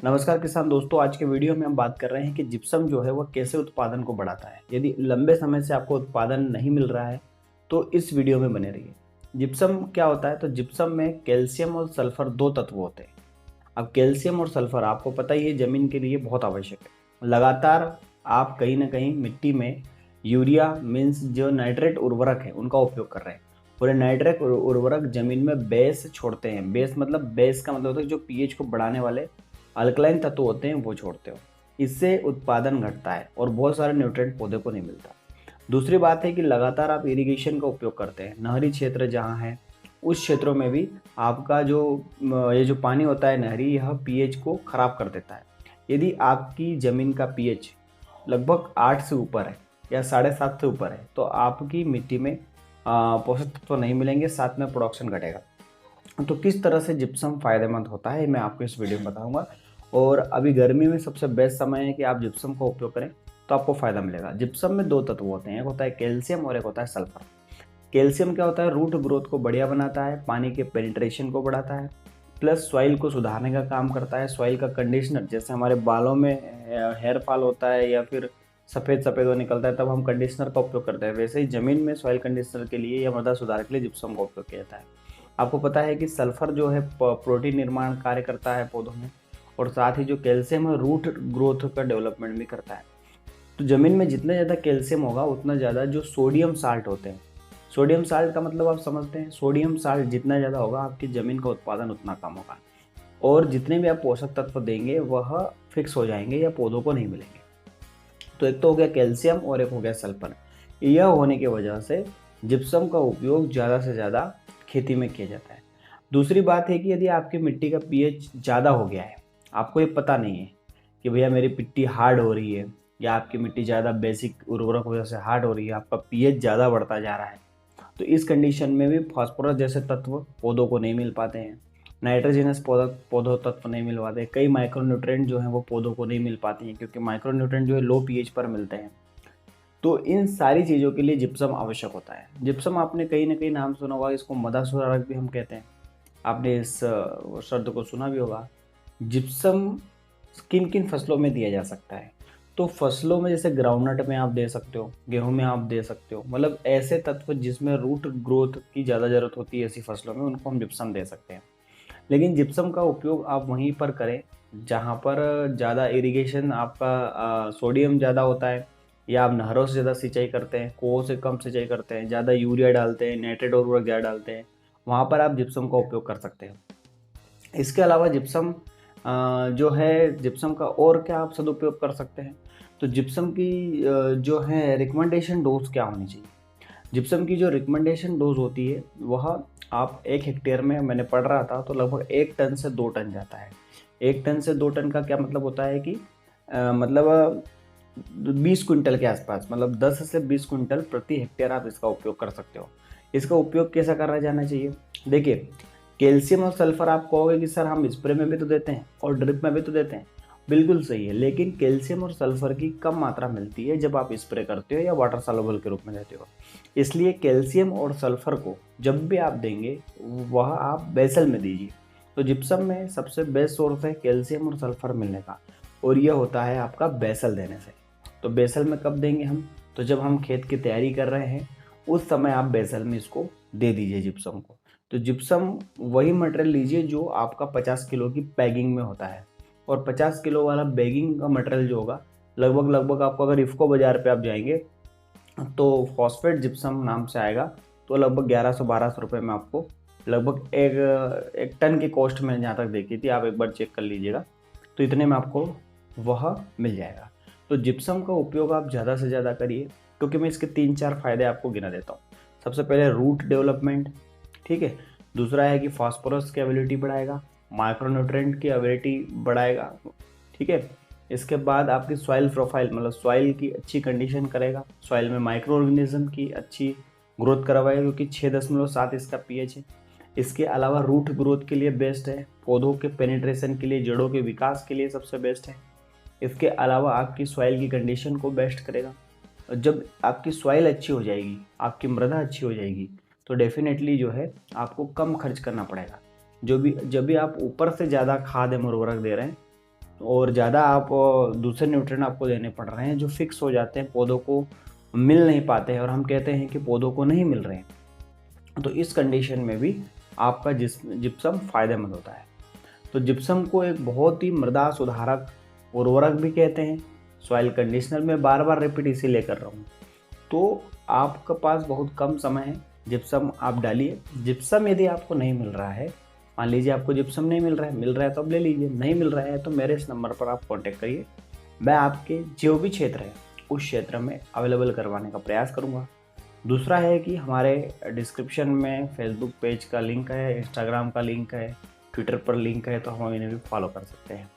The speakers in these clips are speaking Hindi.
नमस्कार किसान दोस्तों, आज के वीडियो में हम बात कर रहे हैं कि जिप्सम जो है वह कैसे उत्पादन को बढ़ाता है। यदि लंबे समय से आपको उत्पादन नहीं मिल रहा है तो इस वीडियो में बने रहिए। जिप्सम क्या होता है? तो जिप्सम में कैल्शियम और सल्फर दो तत्व होते हैं। अब कैल्शियम और सल्फर आपको पता ही है जमीन के लिए बहुत आवश्यक है। लगातार आप कहीं ना कहीं मिट्टी में यूरिया मीन्स जो नाइट्रेट उर्वरक है उनका उपयोग कर रहे हैं और ये नाइट्रेट उर्वरक जमीन में बेस छोड़ते हैं। बेस का मतलब होता है जो पीएच को बढ़ाने वाले अल्कलाइन तत्व होते हैं वो छोड़ते हो। इससे उत्पादन घटता है और बहुत सारे न्यूट्रिएंट पौधे को नहीं मिलता। दूसरी बात है कि लगातार आप इरिगेशन का उपयोग करते हैं। नहरी क्षेत्र जहाँ है उस क्षेत्रों में भी आपका जो ये जो पानी होता है नहरी, यह पीएच को खराब कर देता है। यदि आपकी ज़मीन का पीएच लगभग 8 से ऊपर है या 7.5 से ऊपर है तो आपकी मिट्टी में पोषक तत्व नहीं मिलेंगे, साथ में प्रोडक्शन घटेगा। तो किस तरह से जिप्सम फायदेमंद होता है मैं आपको इस वीडियो में बताऊंगा। और अभी गर्मी में सबसे बेस्ट समय है कि आप जिप्सम का उपयोग करें तो आपको फायदा मिलेगा। जिप्सम में दो तत्व होते हैं, एक होता है कैल्शियम और एक होता है सल्फर। कैल्शियम क्या होता है? रूट ग्रोथ को बढ़िया बनाता है, पानी के पेनिट्रेशन को बढ़ाता है, प्लस सॉइल को सुधारने का काम करता है। सॉइल का कंडीशनर, जैसे हमारे बालों में हेयर फॉल होता है या फिर सफ़ेद सफ़ेद वो निकलता है तब हम कंडीशनर का उपयोग करते हैं, वैसे ही ज़मीन में सॉइल कंडीशनर के लिए या मृदा सुधार के लिए जिप्सम का उपयोग किया जाता है। आपको पता है कि सल्फर जो है प्रोटीन निर्माण कार्य करता है पौधों में, और साथ ही जो कैल्शियम है रूट ग्रोथ का डेवलपमेंट भी करता है। तो ज़मीन में जितना ज़्यादा कैल्शियम होगा उतना ज़्यादा जो सोडियम साल्ट होते हैं, सोडियम साल्ट का मतलब आप समझते हैं, सोडियम साल्ट जितना ज़्यादा होगा आपकी ज़मीन का उत्पादन उतना कम होगा और जितने भी आप पोषक तत्व देंगे वह फिक्स हो जाएंगे या पौधों को नहीं मिलेंगे। तो एक तो हो गया कैल्शियम और एक हो गया सल्फर। यह होने की वजह से जिप्सम का उपयोग ज़्यादा से ज़्यादा खेती में किया जाता है। दूसरी बात है कि यदि आपकी मिट्टी का पीएच ज़्यादा हो गया है, आपको ये पता नहीं है कि भैया मेरी मिट्टी हार्ड हो रही है या आपकी मिट्टी ज़्यादा बेसिक उर्वरक वजह से हार्ड हो रही है, आपका पीएच ज़्यादा बढ़ता जा रहा है, तो इस कंडीशन में भी फास्फोरस जैसे तत्व पौधों को नहीं मिल पाते हैं, नाइट्रोजनस पौधों तत्व नहीं मिल पाते, कई माइक्रोन्यूट्रेंट जो हैं वो पौधों को नहीं मिल पाती हैं क्योंकि माइक्रोन्यूट्रेंट जो है लो पीएच पर मिलते हैं। तो इन सारी चीज़ों के लिए जिप्सम आवश्यक होता है। जिप्सम आपने कहीं ना कहीं नाम सुना होगा, इसको मृदा सुधारक भी हम कहते हैं। आपने इस शब्द को सुना भी होगा। जिप्सम किन किन फसलों में दिया जा सकता है? तो फसलों में जैसे ग्राउंडनट में आप दे सकते हो, गेहूं में आप दे सकते हो, मतलब ऐसे तत्व जिसमें रूट ग्रोथ की ज़्यादा ज़रूरत होती है ऐसी फसलों में उनको हम जिप्सम दे सकते हैं। लेकिन जिप्सम का उपयोग आप वहीं पर करें जहाँ पर ज़्यादा इरिगेशन आपका सोडियम ज़्यादा होता है, या आप नहरों से ज़्यादा सिंचाई करते हैं, कुओं से कम सिंचाई करते हैं, ज़्यादा यूरिया डालते हैं, नाइट्रेट उर्वरक ज़्यादा डालते हैं, वहाँ पर आप जिप्सम का उपयोग कर सकते हैं। इसके अलावा जिप्सम जो है जिप्सम का और क्या आप सदुपयोग कर सकते हैं? तो जिप्सम की जो है रिकमेंडेशन डोज क्या होनी चाहिए? जिप्सम की जो रिकमेंडेशन डोज होती है वह आप 1 हेक्टेयर में, मैंने पढ़ रहा था तो लगभग 1 टन से 2 टन जाता है। 1 टन से 2 टन का क्या मतलब होता है कि मतलब 20 क्विंटल के आसपास, मतलब 10 से 20 क्विंटल प्रति हेक्टेयर आप इसका उपयोग कर सकते हो। इसका उपयोग कैसा करा जाना चाहिए? देखिए, कैल्शियम और सल्फर आप कहोगे कि सर हम स्प्रे में भी तो देते हैं और ड्रिप में भी तो देते हैं। बिल्कुल सही है, लेकिन कैल्शियम और सल्फर की कम मात्रा मिलती है जब आप स्प्रे करते हो या वाटर सॉल्युबल के रूप में देते हो। इसलिए कैल्शियम और सल्फर को जब भी आप देंगे वह आप बेसल में दीजिए। तो जिप्सम में सबसे बेस्ट सोर्स है कैल्शियम और सल्फर मिलने का, और यह होता है आपका बेसल देने से। तो बेसल में कब देंगे हम? तो जब हम खेत की तैयारी कर रहे हैं उस समय आप बेसल में इसको दे दीजिए जिप्सम को। तो जिप्सम वही मटेरियल लीजिए जो आपका 50 किलो की बैगिंग में होता है, और 50 किलो वाला बैगिंग का मटेरियल जो होगा लगभग लगभग आपको, अगर इफ़को बाज़ार पे आप जाएंगे तो फॉस्फेट जिप्सम नाम से आएगा, तो लगभग 1100-1200 रुपये में आपको लगभग एक टन की कॉस्ट मैंने जहाँ तक देखी थी, आप एक बार चेक कर लीजिएगा, तो इतने में आपको वह मिल जाएगा। तो जिप्सम का उपयोग आप ज़्यादा से ज़्यादा करिए, क्योंकि मैं इसके 3-4 फायदे आपको गिना देता हूँ। सबसे पहले रूट डेवलपमेंट, ठीक है। दूसरा है कि फास्फोरस की एबिलिटी बढ़ाएगा, माइक्रोन्यूट्रेंट की एबिलिटी बढ़ाएगा, ठीक है। इसके बाद आपकी सॉइल प्रोफाइल, मतलब सॉइल की अच्छी कंडीशन करेगा, सॉइल में माइक्रो ऑर्गेनिज्म की अच्छी ग्रोथ करवाएगा क्योंकि 6.7 इसका पीएच है। इसके अलावा रूट ग्रोथ के लिए बेस्ट है, पौधों के पेनिट्रेशन के लिए, जड़ों के विकास के लिए सबसे बेस्ट है। इसके अलावा आपकी सॉइल की कंडीशन को बेस्ट करेगा। और जब आपकी सॉइल अच्छी हो जाएगी, आपकी मृदा अच्छी हो जाएगी, तो डेफिनेटली जो है आपको कम खर्च करना पड़ेगा। जब भी आप ऊपर से ज़्यादा खाद एवं उर्वरक दे रहे हैं और ज़्यादा आप दूसरे न्यूट्रिएंट आपको देने पड़ रहे हैं जो फिक्स हो जाते हैं, पौधों को मिल नहीं पाते हैं और हम कहते हैं कि पौधों को नहीं मिल रहे हैं। तो इस कंडीशन में भी आपका जिप्सम फायदेमंद होता है। तो जिप्सम को एक बहुत ही मृदा सुधारक उर्वरक भी कहते हैं, सॉइल कंडीशनर में बार बार रिपीट इसीलिए कर रहा हूँ। तो आपके पास बहुत कम समय है, जिप्सम आप डालिए। जिप्सम यदि आपको नहीं मिल रहा है, मान लीजिए आपको जिप्सम नहीं मिल रहा है तो अब ले लीजिए, नहीं मिल रहा है तो मेरे इस नंबर पर आप कांटेक्ट करिए, मैं आपके जो भी क्षेत्र है उस क्षेत्र में अवेलेबल करवाने का प्रयास करूँगा। दूसरा है कि हमारे डिस्क्रिप्शन में फेसबुक पेज का लिंक है, इंस्टाग्राम का लिंक है, ट्विटर पर लिंक है, तो हम इन्हें भी फॉलो कर सकते हैं।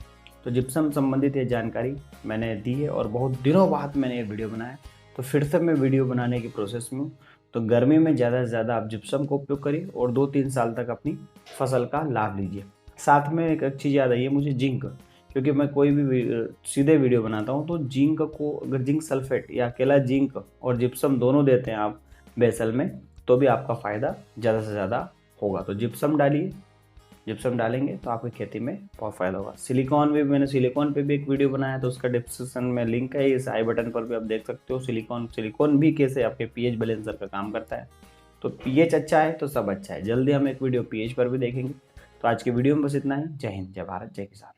तो जिप्सम संबंधित ये जानकारी मैंने दी है और बहुत दिनों बाद मैंने ये वीडियो बनाया, तो फिर से मैं वीडियो बनाने की प्रोसेस में हूँ। तो गर्मी में ज़्यादा से ज़्यादा आप जिप्सम का उपयोग करिए और 2-3 साल तक अपनी फसल का लाभ लीजिए। साथ में एक चीज़ याद आई है मुझे, जिंक, क्योंकि मैं कोई भी सीधे वीडियो बनाता हूँ तो जिंक को, अगर जिंक सल्फेट या अकेला जिंक और जिप्सम दोनों देते हैं आप बेसल में, तो भी आपका फ़ायदा ज़्यादा से ज़्यादा होगा। तो जिप्सम डालिए, जिप्सम डालेंगे तो आपकी खेती में बहुत फ़ायदा होगा। सिलिकॉन भी, मैंने सिलिकॉन पे भी एक वीडियो बनाया है, तो उसका डिस्क्रिप्शन में लिंक है, इस आई बटन पर भी आप देख सकते हो। सिलिकॉन भी कैसे आपके पीएच बैलेंसर का काम करता है। तो पीएच अच्छा है तो सब अच्छा है। जल्दी हम एक वीडियो पीएच पर भी देखेंगे। तो आज की वीडियो में बस इतना ही। जय हिंद, जय भारत, जय किसान।